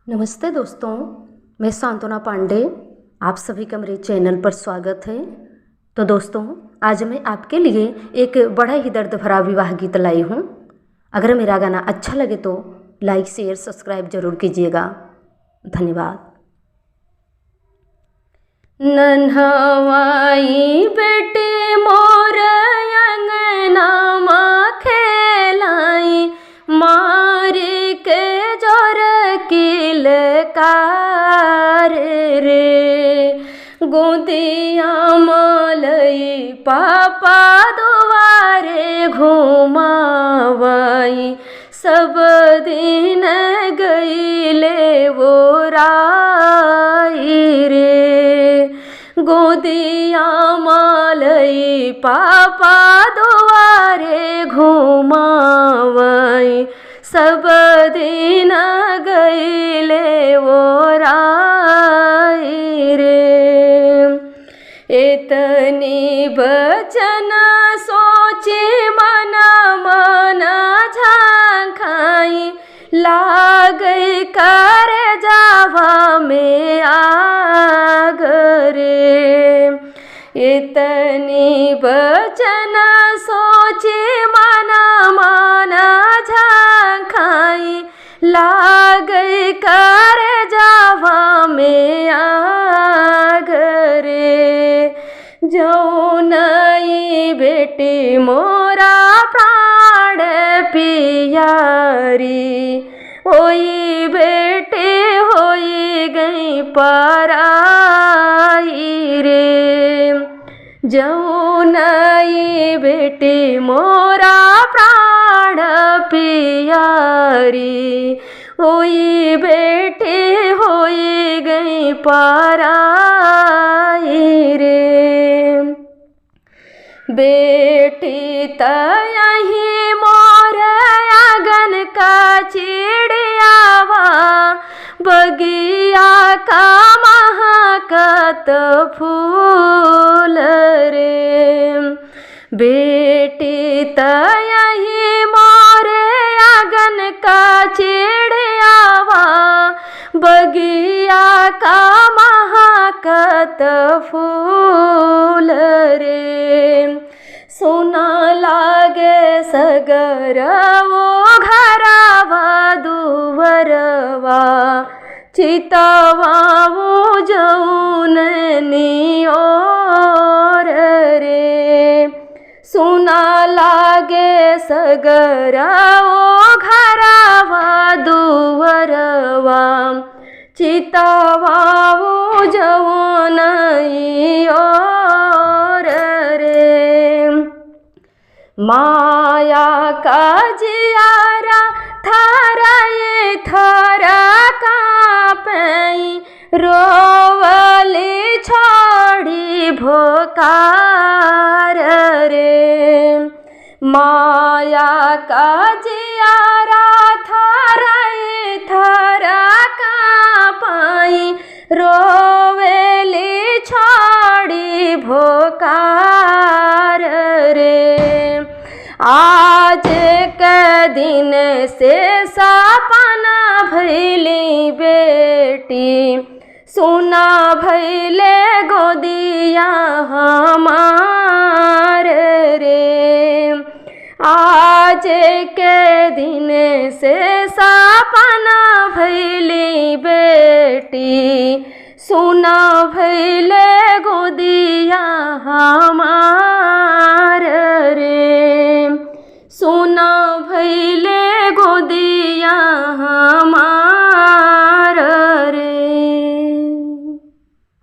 नमस्ते दोस्तों, मैं सांत्वना पांडे, आप सभी का मेरे चैनल पर स्वागत है। तो दोस्तों, आज मैं आपके लिए एक बड़ा ही दर्द भरा विवाह गीत लाई हूँ। अगर मेरा गाना अच्छा लगे तो लाइक शेयर सब्सक्राइब जरूर कीजिएगा। धन्यवाद। नन्हवाई बेटे मोर अंगनामा खेलाई, मारे के जोर किलकार रे। गोदिया मलई पापा दुआरे घुमावई, सब दिन गईले वो राई रे। गोदिया मलई पापा दुआरे घुमावई, सब दिन गईले वो राई रे। इतनी बचन सोचे मना मना झांखाई, लागई कर जावा में आग रे। इतनी बचन सोचे मना मना झांखाई, लागई कर जावा में आग रे। जौनई बेटी मोरा प्राण पियारी, ओई बेटे होई गई पराई रे। जौनई बेटी मोरा प्राण पियारी, ओई बेटे होई गई पराई रे। बेटी तयही मोर आंगन का चिड़ियावा, बगिया का महकत फूल रे। बेटी तयही मोर आंगन का चिड़ियावा, बगिया का महकत फूल रे। सुना लागे सगर वो घरवा दुवरवा, चितवा वो जौननी ओर रे। सुना लागे सगर वो घरवा दुवरवा, चितवा वो जौनई ओर रे। माया का जियारा थारा ये थारा कापई, रोवली छोड़ी भोकार रे। माया का जियारा थारा ये थारा कापई, रोवेली छोड़ी भोकार रे। आज के दिन से सपना भइली बेटी, सुना भइले गोदिया हमार रे। आज के दिन से सपना भइली बेटी, सुना भइले गोदिया हमार।